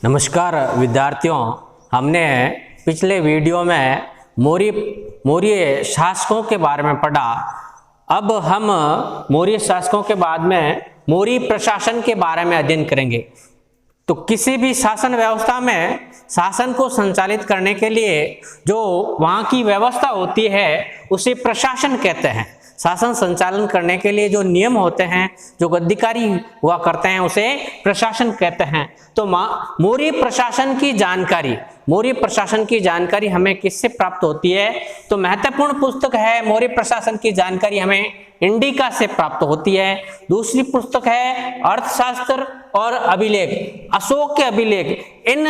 नमस्कार विद्यार्थियों, हमने पिछले वीडियो में मौर्य शासकों के बारे में पढ़ा। अब हम मौर्य शासकों के बाद में मौर्य प्रशासन के बारे में अध्ययन करेंगे। तो किसी भी शासन व्यवस्था में शासन को संचालित करने के लिए जो वहाँ की व्यवस्था होती है उसे प्रशासन कहते हैं। शासन संचालन करने के लिए जो नियम होते हैं, जो अधिकारी हुआ करते हैं, उसे प्रशासन कहते हैं। तो मौर्य प्रशासन की जानकारी हमें किससे प्राप्त होती है? तो महत्वपूर्ण पुस्तक है मौर्य प्रशासन की जानकारी हमें इंडिका से प्राप्त होती है। दूसरी पुस्तक है अर्थशास्त्र और अभिलेख, अशोक के अभिलेख। इन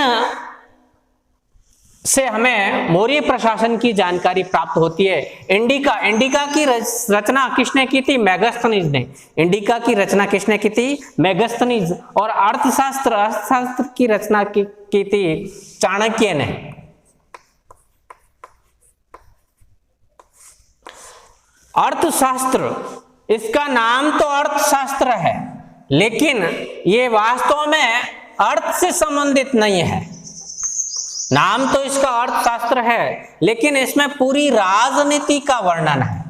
से हमें मौर्य प्रशासन की जानकारी प्राप्त होती है। इंडिका की रचना किसने की थी? मेगास्थनीज ने। इंडिका की रचना किसने की थी? मेगास्थनीज। और अर्थशास्त्र की रचना की थी चाणक्य ने। अर्थशास्त्र, इसका नाम तो अर्थशास्त्र है, लेकिन ये वास्तव में अर्थ से संबंधित नहीं है। नाम तो इसका अर्थशास्त्र है, लेकिन इसमें पूरी राजनीति का वर्णन है।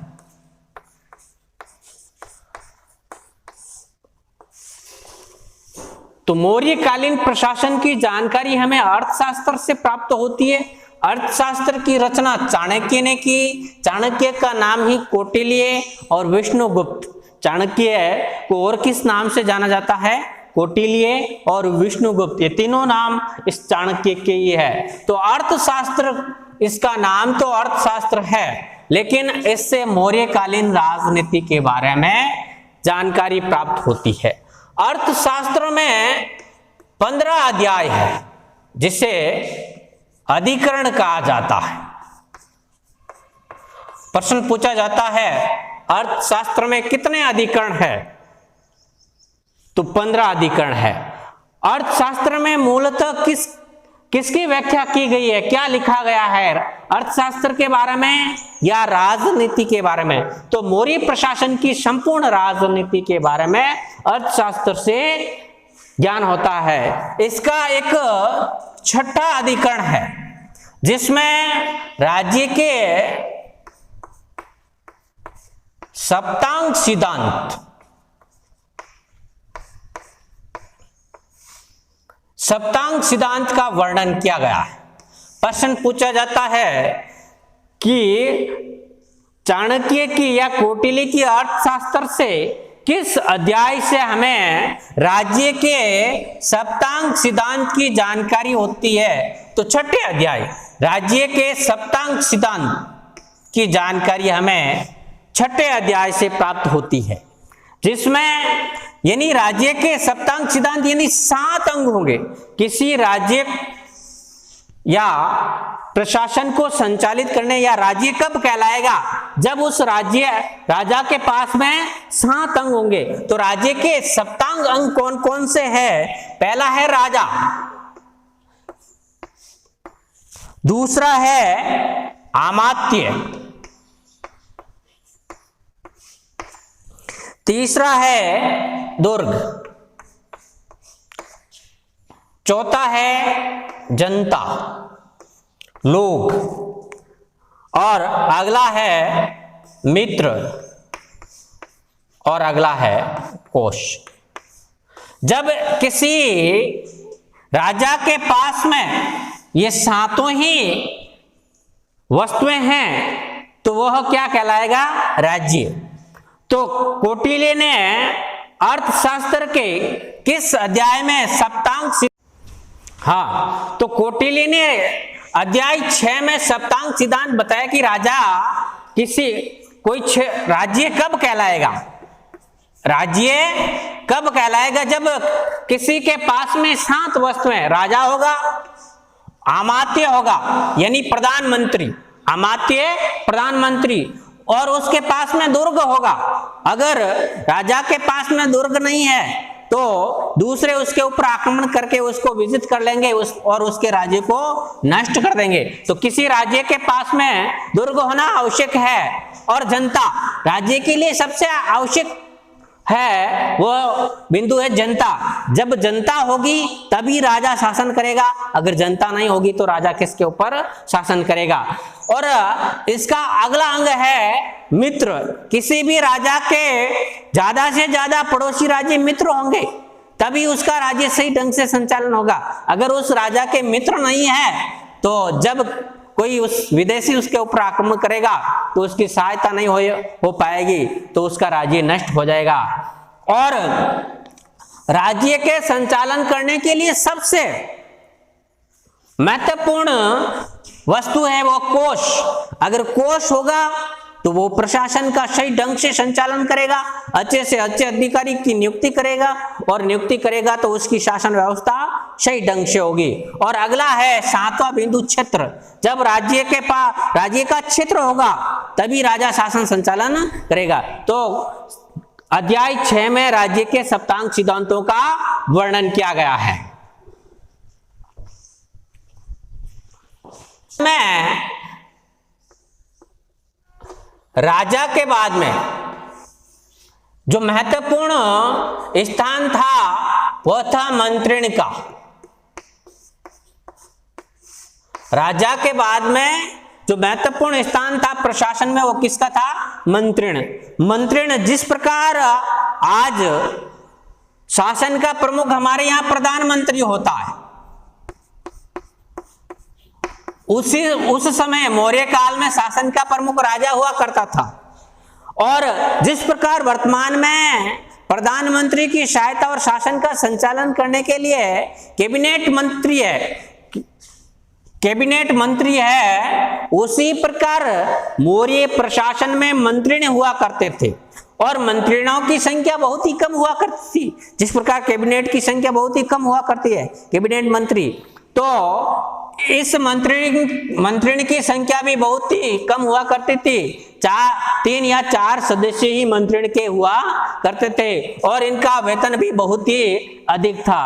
तो मौर्यकालीन प्रशासन की जानकारी हमें अर्थशास्त्र से प्राप्त होती है। अर्थशास्त्र की रचना चाणक्य ने की। चाणक्य का नाम ही कौटिल्य और विष्णुगुप्त। चाणक्य को और किस नाम से जाना जाता है? कौटिल्य और विष्णुगुप्त, ये तीनों नाम इस चाणक्य के ही है। तो अर्थशास्त्र, इसका नाम तो अर्थशास्त्र है, लेकिन इससे मौर्यकालीन राजनीति के बारे में जानकारी प्राप्त होती है। अर्थशास्त्र में 15 अध्याय है, जिसे अधिकरण कहा जाता है। प्रश्न पूछा जाता है अर्थशास्त्र में कितने अधिकरण है? तो 15 अधिकरण है। अर्थशास्त्र में मूलतः किसकी व्याख्या की गई है? क्या लिखा गया है अर्थशास्त्र के बारे में या राजनीति के बारे में? तो मौर्य प्रशासन की संपूर्ण राजनीति के बारे में अर्थशास्त्र से ज्ञान होता है। इसका एक छठा अधिकरण है, जिसमें राज्य के सप्तांग सिद्धांत का वर्णन किया गया है। प्रश्न पूछा जाता है कि चाणक्य की या कौटिल्य की अर्थशास्त्र से किस अध्याय से हमें राज्य के सप्तांग सिद्धांत की जानकारी होती है? तो छठे अध्याय, राज्य के सप्तांग सिद्धांत की जानकारी हमें छठे अध्याय से प्राप्त होती है, जिसमें यानी राज्य के सप्तांग सिद्धांत यानी 7 अंग होंगे। किसी राज्य या प्रशासन को संचालित करने, या राज्य कब कहलाएगा? जब उस राजा के पास में 7 अंग होंगे। तो राज्य के सप्तांग अंग कौन कौन से हैं? पहला है राजा, दूसरा है अमात्य, तीसरा है दुर्ग, चौथा है जनता, लोग, और अगला है मित्र, और अगला है कोष। जब किसी राजा के पास में ये 7 ही वस्तुएं हैं तो वह क्या कहलाएगा? राज्य। तो कौटिल्य ने अर्थशास्त्र के किस अध्याय में सप्तांग तो कौटिल्य ने अध्याय 6 में सप्तांग सिद्धांत बताया कि राज्य कब कहलाएगा? राज्य कब कहलाएगा? जब किसी के पास में 7 वस्तुएं, राजा होगा, अमात्य होगा यानी प्रधानमंत्री, अमात्य प्रधानमंत्री, और उसके पास में दुर्ग होगा। अगर राजा के पास में दुर्ग नहीं है तो दूसरे उसके ऊपर आक्रमण करके उसको विजित कर लेंगे और उसके राज्य को नष्ट कर देंगे। तो किसी राज्य के पास में दुर्ग होना आवश्यक है। और जनता, राज्य के लिए सबसे आवश्यक है वो बिंदु है जनता। जब जनता होगी तभी राजा शासन करेगा, अगर जनता नहीं होगी तो राजा किसके ऊपर शासन करेगा। और इसका अगला अंग है मित्र। किसी भी राजा के ज्यादा से ज्यादा पड़ोसी राज्य मित्र होंगे तभी उसका राज्य सही ढंग से संचालन होगा। अगर उस राजा के मित्र नहीं है तो जब कोई उस विदेशी उसके ऊपर आक्रमण करेगा तो उसकी सहायता नहीं हो पाएगी, तो उसका राज्य नष्ट हो जाएगा। और राज्य के संचालन करने के लिए सबसे महत्वपूर्ण वस्तु है वो कोष। अगर कोष होगा तो वो प्रशासन का सही ढंग से संचालन करेगा, अच्छे से अच्छे अधिकारी की नियुक्ति करेगा, और नियुक्ति करेगा तो उसकी शासन व्यवस्था सही ढंग से होगी। और अगला है 7वां बिंदु क्षेत्र। जब राज्य के पास राज्य का क्षेत्र होगा तभी राजा शासन संचालन करेगा। तो अध्याय 6 में राज्य के सप्तांग सिद्धांतों का वर्णन किया गया है। मैं राजा के बाद में जो महत्वपूर्ण स्थान था वह था मंत्रिण का। राजा के बाद में जो महत्वपूर्ण स्थान था प्रशासन में वो किसका था? मंत्रिण। मंत्रिण जिस प्रकार आज शासन का प्रमुख हमारे यहाँ प्रधानमंत्री होता है, उस समय मौर्य काल में शासन का प्रमुख राजा हुआ करता था। और जिस प्रकार वर्तमान में प्रधानमंत्री की सहायता और शासन का संचालन करने के लिए कैबिनेट मंत्री है, उसी प्रकार मौर्य प्रशासन में मंत्री हुआ करते थे और मंत्रियों की संख्या बहुत ही कम हुआ करती थी। जिस प्रकार कैबिनेट की संख्या बहुत ही कम हुआ करती है, कैबिनेट मंत्री, तो इस मंत्रिण की संख्या भी बहुत ही कम हुआ करती थी। 3 या 4 सदस्य ही मंत्रिण के हुआ करते थे और इनका वेतन भी बहुत ही अधिक था।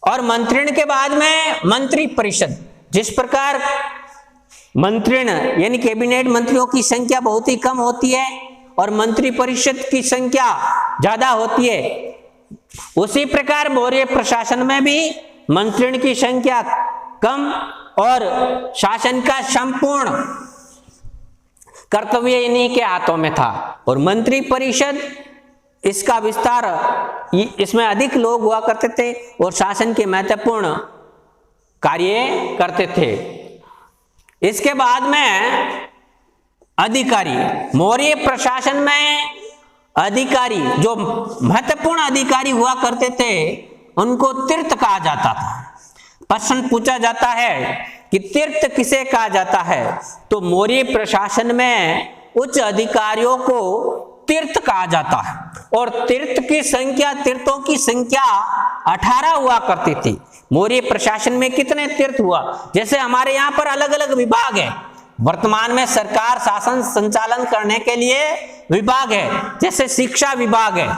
और मंत्रिण के बाद में मंत्री परिषद। जिस प्रकार मंत्रिण यानी कैबिनेट मंत्रियों की संख्या बहुत ही कम होती है और मंत्री परिषद की संख्या ज्यादा होती है, उसी प्रकार मौर्य प्रशासन में भी मंत्रिण की संख्या कम और शासन का संपूर्ण कर्तव्य इन्हीं के हाथों में था। और मंत्री परिषद इसका विस्तार, इसमें अधिक लोग हुआ करते थे और शासन के महत्वपूर्ण कार्य करते थे। इसके बाद में अधिकारी। मौर्य प्रशासन में अधिकारी, जो महत्वपूर्ण अधिकारी हुआ करते थे, उनको तीर्थ कहा जाता था। प्रश्न पूछा जाता है कि तीर्थ किसे कहा जाता है, तो मौर्य प्रशासन में उच्च अधिकारियों को तीर्थ कहा जाता है। और तीर्थों की संख्या 18 हुआ करती थी। मौर्य प्रशासन में कितने तीर्थ हुआ? जैसे हमारे यहाँ पर अलग अलग विभाग है, वर्तमान में सरकार शासन संचालन करने के लिए विभाग है। जैसे शिक्षा विभाग है,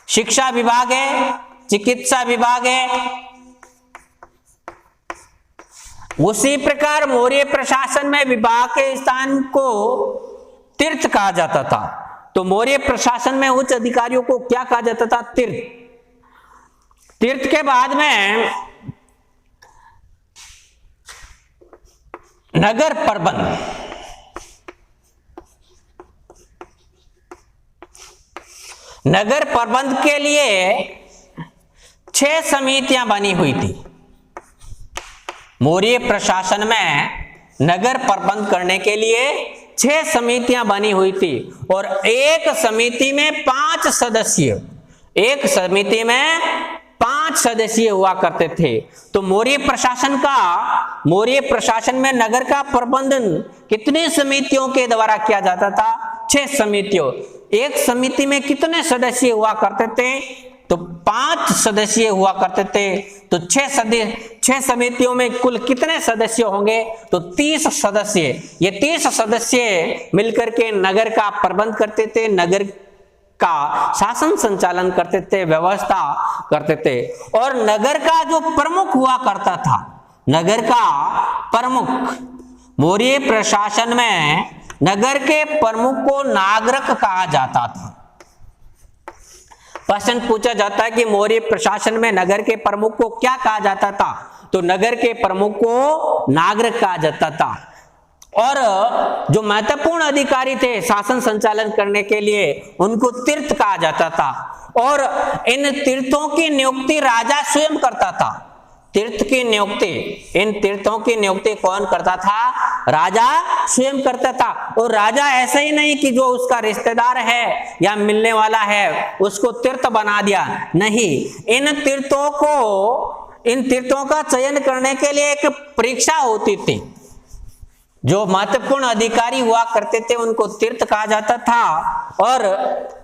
शिक्षा विभाग है, चिकित्सा विभाग है। उसी प्रकार मौर्य प्रशासन में विभाग के स्थान को तीर्थ कहा जाता था। तो मौर्य प्रशासन में उच्च अधिकारियों को क्या कहा जाता था? तीर्थ। तीर्थ के बाद में नगर प्रबंध। नगर प्रबंध के लिए 6 समितियां बनी हुई थी। मौर्य प्रशासन में नगर प्रबंध करने के लिए 6 समितियां बनी हुई थी और एक समिति में 5 सदस्य, एक समिति में 5 सदस्य हुआ करते थे। तो मौर्य प्रशासन में नगर का प्रबंधन कितने समितियों के द्वारा किया जाता था? 6 समितियों। एक समिति में कितने सदस्य हुआ करते थे? तो 5 सदस्य हुआ करते थे। तो 6 समितियों में कुल कितने सदस्य होंगे? तो 30 सदस्य। ये 30 सदस्य मिलकर के नगर का प्रबंध करते थे, नगर का शासन संचालन करते थे, व्यवस्था करते थे। और नगर का जो प्रमुख हुआ करता था, नगर का प्रमुख मौर्य प्रशासन में नगर के प्रमुख को नागरक कहा जाता था। प्रश्न पूछा जाता है कि मौर्य प्रशासन में नगर के प्रमुख को क्या कहा जाता था, तो नगर के प्रमुख को नागरक कहा जाता था। और जो महत्वपूर्ण अधिकारी थे शासन संचालन करने के लिए, उनको तीर्थ कहा जाता था। और इन तीर्थों की नियुक्ति राजा स्वयं करता था। तीर्थ की नियुक्ति, इन तीर्थों की नियुक्ति कौन करता था? राजा स्वयं करता था। और राजा ऐसा ही नहीं कि जो उसका रिश्तेदार है या मिलने वाला है उसको तीर्थ बना दिया, नहीं। इन तीर्थों का चयन करने के लिए एक परीक्षा होती थी। जो महत्वपूर्ण अधिकारी हुआ करते थे उनको तीर्थ कहा जाता था। और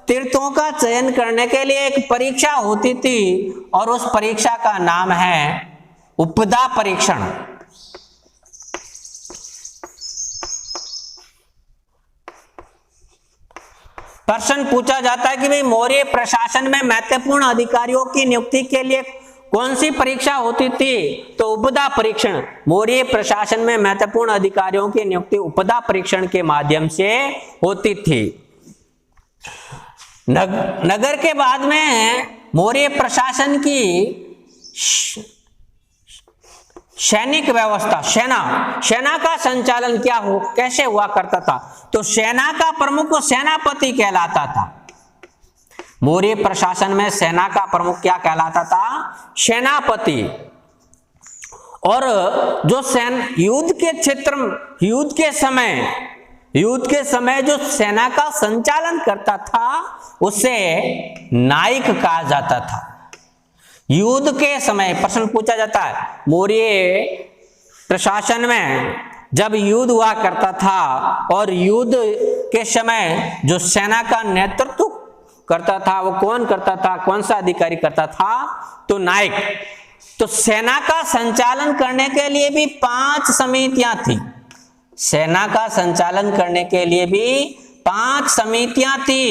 तीर्थों का चयन करने के लिए एक परीक्षा होती थी और उस परीक्षा का नाम है उपदा परीक्षण। प्रश्न पूछा जाता है कि भाई मौर्य प्रशासन में महत्वपूर्ण अधिकारियों की नियुक्ति के लिए कौन सी परीक्षा होती थी, तो उपदा परीक्षण। मौर्य प्रशासन में महत्वपूर्ण अधिकारियों की नियुक्ति उपदा परीक्षण के माध्यम से होती थी। नगर के बाद में मौर्य प्रशासन की सैनिक व्यवस्था, सेना का संचालन कैसे हुआ करता था, तो सेना का प्रमुख सेनापति कहलाता था। मौर्य प्रशासन में सेना का प्रमुख क्या कहलाता था? सेनापति। और जो युद्ध के क्षेत्र, युद्ध के समय जो सेना का संचालन करता था उसे नायक कहा जाता था। युद्ध के समय प्रश्न पूछा जाता है, मौर्य प्रशासन में जब युद्ध हुआ करता था और युद्ध के समय जो सेना का नेतृत्व करता था वो कौन करता था, कौन सा अधिकारी करता था, तो नायक। तो सेना का संचालन करने के लिए भी 5 समितियां थी। सेना का संचालन करने के लिए भी 5 समितियां थी।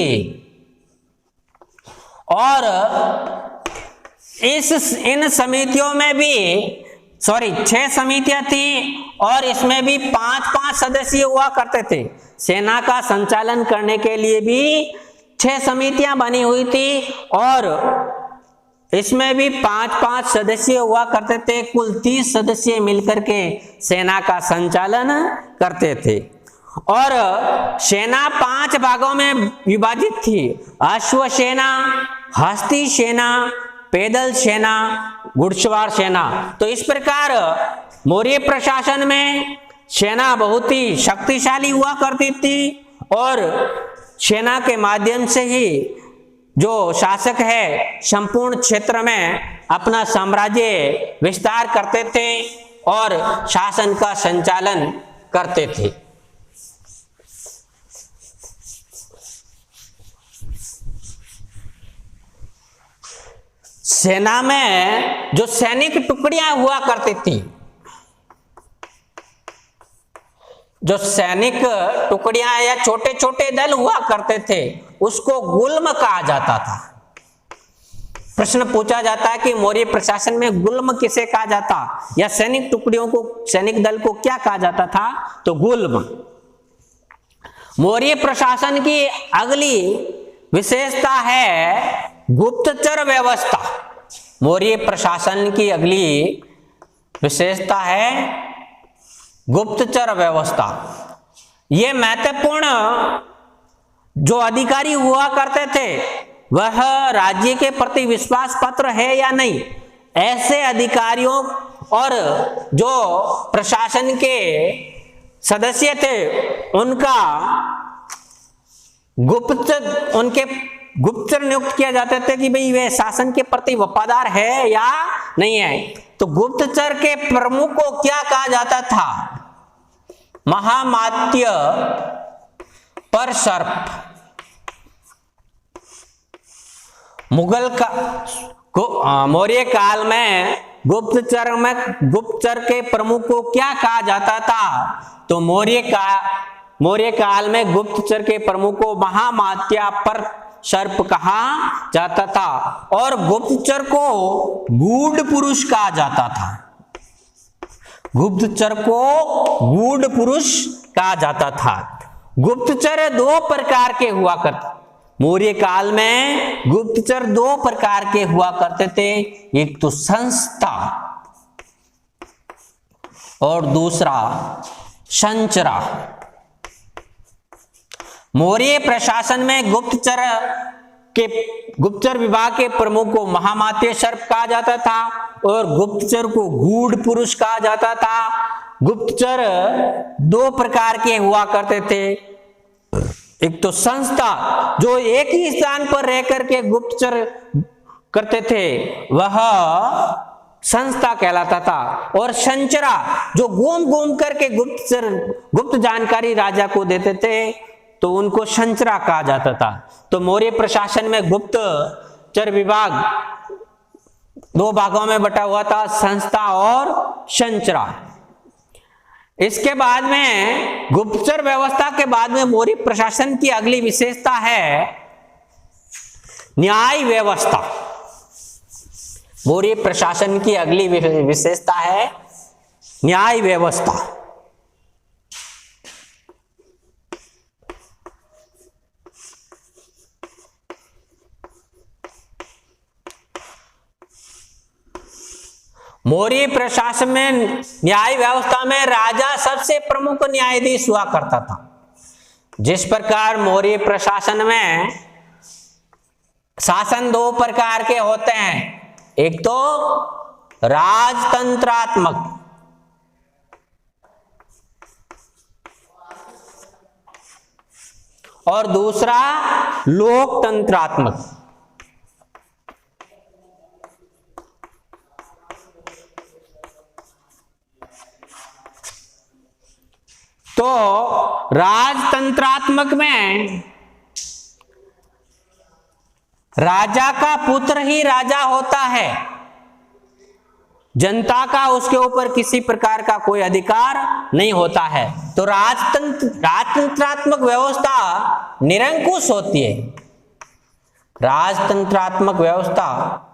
और इन समितियों में भी 6 समितियां थी और इसमें भी 5-5 सदस्य हुआ करते थे। सेना का संचालन करने के लिए भी 6 समितियां बनी हुई थी और इसमें भी 5-5 सदस्य हुआ करते थे। कुल 30 सदस्य मिलकर के सेना का संचालन करते थे। और सेना 5 भागों में विभाजित थी। अश्व सेना, हस्ती सेना, पैदल सेना, घुड़सवार सेना। तो इस प्रकार मौर्य प्रशासन में सेना बहुत ही शक्तिशाली हुआ करती थी और सेना के माध्यम से ही जो शासक है संपूर्ण क्षेत्र में अपना साम्राज्य विस्तार करते थे और शासन का संचालन करते थे। सेना में जो सैनिक टुकड़ियां हुआ करती थी, जो सैनिक टुकड़ियां या छोटे छोटे दल हुआ करते थे उसको गुल्म कहा जाता था। प्रश्न पूछा जाता है कि मौर्य प्रशासन में गुल्म किसे कहा जाता, या सैनिक टुकड़ियों को, सैनिक दल को क्या कहा जाता था, तो गुल्म। मौर्य प्रशासन की अगली विशेषता है गुप्तचर व्यवस्था। मौर्य प्रशासन की अगली विशेषता है गुप्तचर व्यवस्था। ये महत्वपूर्ण जो अधिकारी हुआ करते थे वह राज्य के प्रति विश्वास पात्र है या नहीं, ऐसे अधिकारियों और जो प्रशासन के सदस्य थे उनका गुप्तचर नियुक्त किया जाते थे कि भाई वे शासन के प्रति वफादार है या नहीं है। तो गुप्तचर के प्रमुख को क्या कहा जाता था, महामात्य परसर्प। मौर्य काल में गुप्तचर के प्रमुख को क्या कहा जाता था, तो मौर्य काल में गुप्तचर के प्रमुख को महामात्या पर सर्प कहा जाता था और गुप्तचर को गूढ़ पुरुष कहा जाता था। गुप्तचर को गूढ़ पुरुष कहा जाता था। गुप्तचर दो प्रकार के हुआ करते। मौर्य काल में गुप्तचर दो प्रकार के हुआ करते थे, एक तो संस्था और दूसरा संचरा। मौर्य प्रशासन में गुप्तचर विभाग के प्रमुख को महामात्य सर्प कहा जाता था और गुप्तचर को गूढ़ पुरुष कहा जाता था। गुप्तचर दो प्रकार के हुआ करते थे, एक तो संस्था जो एक ही स्थान पर रह करके गुप्तचर करते थे वह संस्था कहलाता था, और संचरा जो घूम घूम करके गुप्त जानकारी राजा को देते थे तो उनको संचरा कहा जाता था। तो मौर्य प्रशासन में गुप्तचर विभाग दो भागों में बटा हुआ था, संस्था और संचरा। इसके बाद में गुप्तचर व्यवस्था के बाद में मौर्य प्रशासन की अगली विशेषता है न्याय व्यवस्था। मौर्य प्रशासन की अगली विशेषता है न्याय व्यवस्था। मौर्य प्रशासन में न्याय व्यवस्था में राजा सबसे प्रमुख न्यायाधीश हुआ करता था। जिस प्रकार मौर्य प्रशासन में शासन दो प्रकार के होते हैं, एक तो राजतंत्रात्मक और दूसरा लोकतंत्रात्मक। तो राजतंत्रात्मक में राजा का पुत्र ही राजा होता है, जनता का उसके ऊपर किसी प्रकार का कोई अधिकार नहीं होता है। तो राजतंत्रात्मक व्यवस्था निरंकुश होती है। राजतंत्रात्मक व्यवस्था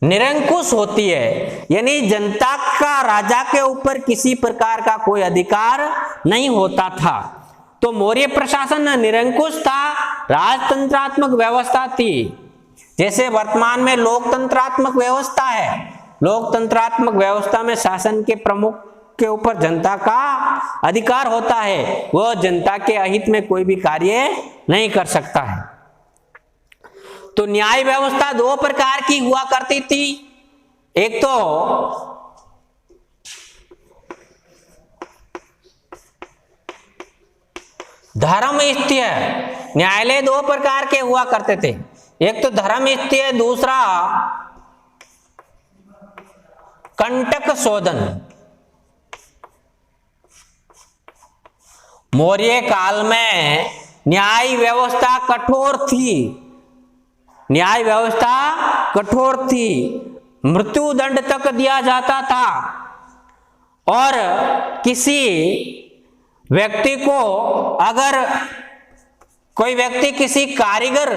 निरंकुश होती है, यानी जनता का राजा के ऊपर किसी प्रकार का कोई अधिकार नहीं होता था। तो मौर्य प्रशासन निरंकुश था, राजतंत्रात्मक व्यवस्था थी। जैसे वर्तमान में लोकतंत्रात्मक व्यवस्था है, लोकतंत्रात्मक व्यवस्था में शासन के प्रमुख के ऊपर जनता का अधिकार होता है, वह जनता के अहित में कोई भी कार्य नहीं कर सकता है। तो न्याय व्यवस्था दो प्रकार की हुआ करती थी, एक तो धर्मस्थीय न्यायालय दो प्रकार के हुआ करते थे, एक तो धर्मस्थीय, दूसरा कंटक शोधन। मौर्य काल में न्याय व्यवस्था कठोर थी, न्याय व्यवस्था कठोर थी, मृत्यु दंड तक दिया जाता था। और किसी व्यक्ति को अगर कोई व्यक्ति किसी कारीगर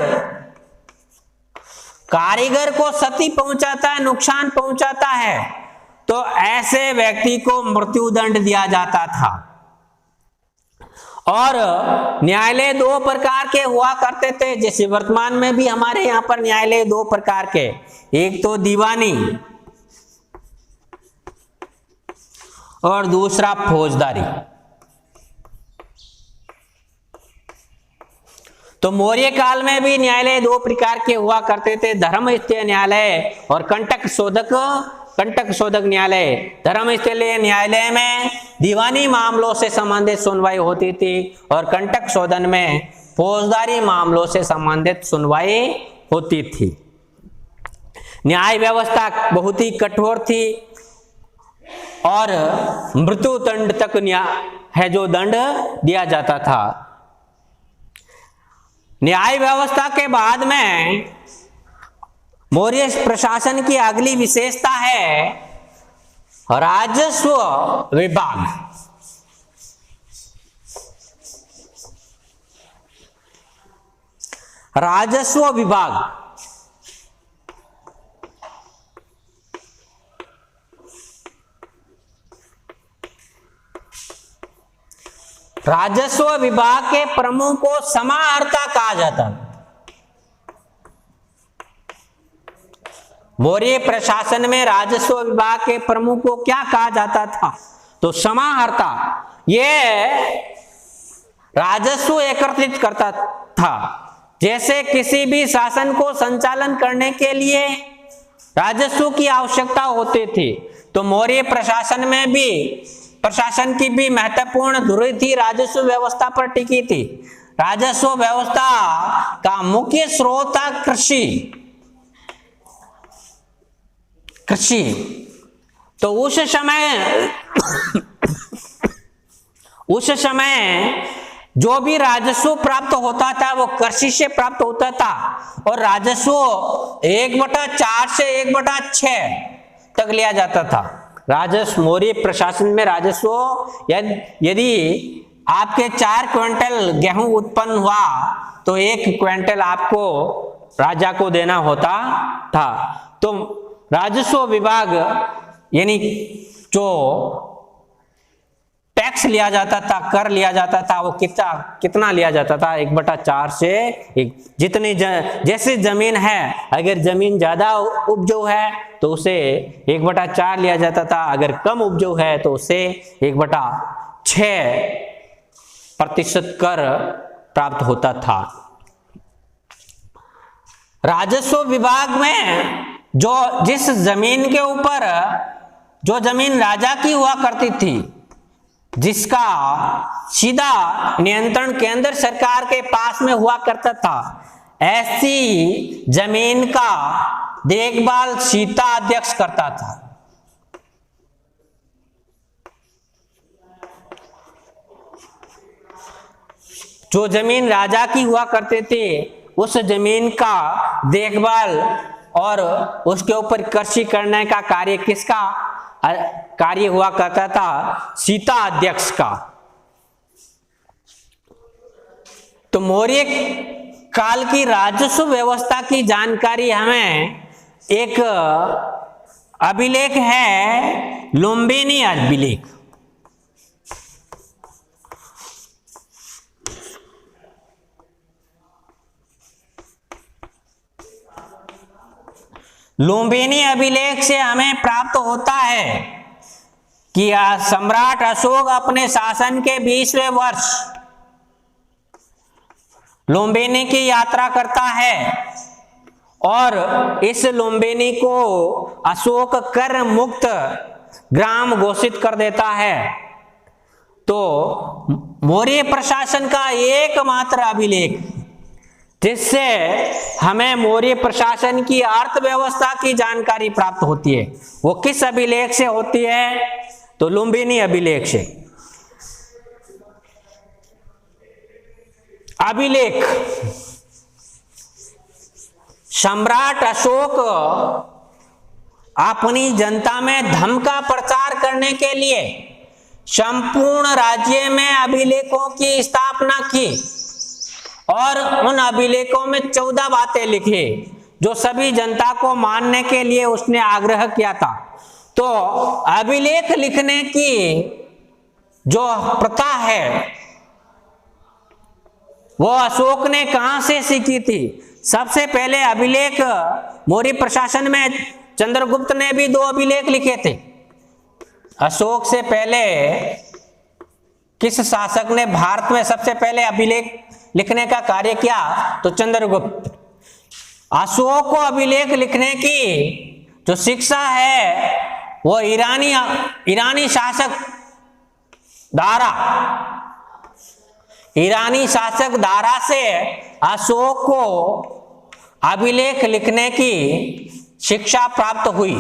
को क्षति पहुंचाता है, नुकसान पहुंचाता है, तो ऐसे व्यक्ति को मृत्यु दंड दिया जाता था। और न्यायालय दो प्रकार के हुआ करते थे, जैसे वर्तमान में भी हमारे यहाँ पर न्यायालय दो प्रकार के, एक तो दीवानी और दूसरा फौजदारी। तो मौर्य काल में भी न्यायालय दो प्रकार के हुआ करते थे, धर्मस्थीय न्यायालय और कंटक शोधक न्यायालय। धर्मस्थलीय न्यायालय में दीवानी मामलों से संबंधित सुनवाई होती थी और कंटक शोधन में फौजदारी मामलों से संबंधित सुनवाई होती थी। न्याय व्यवस्था बहुत ही कठोर थी और मृत्यु दंड तक है जो दंड दिया जाता था। न्याय व्यवस्था के बाद में मौर्य प्रशासन की अगली विशेषता है राजस्व विभाग। राजस्व विभाग राजस्व विभाग के प्रमुख को समाहर्ता कहा जाता। मौर्य प्रशासन में राजस्व विभाग के प्रमुख को क्या कहा जाता था? तो समाहर्ता। यह राजस्व एकत्रित करता था। जैसे किसी भी शासन को संचालन करने के लिए राजस्व की आवश्यकता होती थी, तो मौर्य प्रशासन की भी महत्वपूर्ण धुरी थी राजस्व व्यवस्था पर टिकी थी। राजस्व व्यवस्था का मुख्य स्रोत था कृषि। तो उस समय जो भी राजस्व प्राप्त होता था वो कृषि से प्राप्त होता था, और राजस्व 1/4 से 1/6 तक लिया जाता था। राजस्व मौर्य प्रशासन में राजस्व यदि आपके 4 क्विंटल गेहूं उत्पन्न हुआ तो 1 क्विंटल आपको राजा को देना होता था। तो राजस्व विभाग यानी जो टैक्स लिया जाता था, कर लिया जाता था, वो कितना लिया जाता था? 1/4 से 1। जितनी जैसे जमीन है, अगर जमीन ज्यादा उपजाऊ है तो उसे 1/4 लिया जाता था, अगर कम उपजाऊ है तो उसे 1/6% कर प्राप्त होता था। राजस्व विभाग में जिस जमीन के ऊपर, जो जमीन राजा की हुआ करती थी, जिसका सीधा नियंत्रण केंद्र सरकार के पास में हुआ करता था, ऐसी जमीन का देखभाल सीता अध्यक्ष करता था। जो जमीन राजा की हुआ करते थे, उस जमीन का देखभाल और उसके ऊपर कृषि करने का कार्य किसका कार्य हुआ करता था? सीता अध्यक्ष का। तो मौर्य काल की राजस्व व्यवस्था की जानकारी हमें एक अभिलेख है, लुम्बिनी अभिलेख। लुम्बिनी अभिलेख से हमें प्राप्त होता है कि सम्राट अशोक अपने शासन के 20वें वर्ष लुम्बिनी की यात्रा करता है, और इस लुम्बिनी को अशोक कर मुक्त ग्राम घोषित कर देता है। तो मौर्य प्रशासन का एकमात्र अभिलेख जिससे हमें मौर्य प्रशासन की अर्थव्यवस्था की जानकारी प्राप्त होती है, वो किस अभिलेख से होती है? तो लुम्बिनी अभिलेख से। अभिलेख सम्राट अशोक अपनी जनता में धर्म का प्रचार करने के लिए संपूर्ण राज्य में अभिलेखों की स्थापना की, और उन अभिलेखों में 14 बातें लिखी जो सभी जनता को मानने के लिए उसने आग्रह किया था। तो अभिलेख लिखने की जो प्रथा है वो अशोक ने कहां से सीखी थी? सबसे पहले अभिलेख मौर्य प्रशासन में चंद्रगुप्त ने भी 2 अभिलेख लिखे थे। अशोक से पहले किस शासक ने भारत में सबसे पहले अभिलेख लिखने का कार्य किया? तो चंद्रगुप्त। अशोक को अभिलेख लिखने की जो शिक्षा है वो ईरानी शासक दारा से अशोक को अभिलेख लिखने की शिक्षा प्राप्त हुई।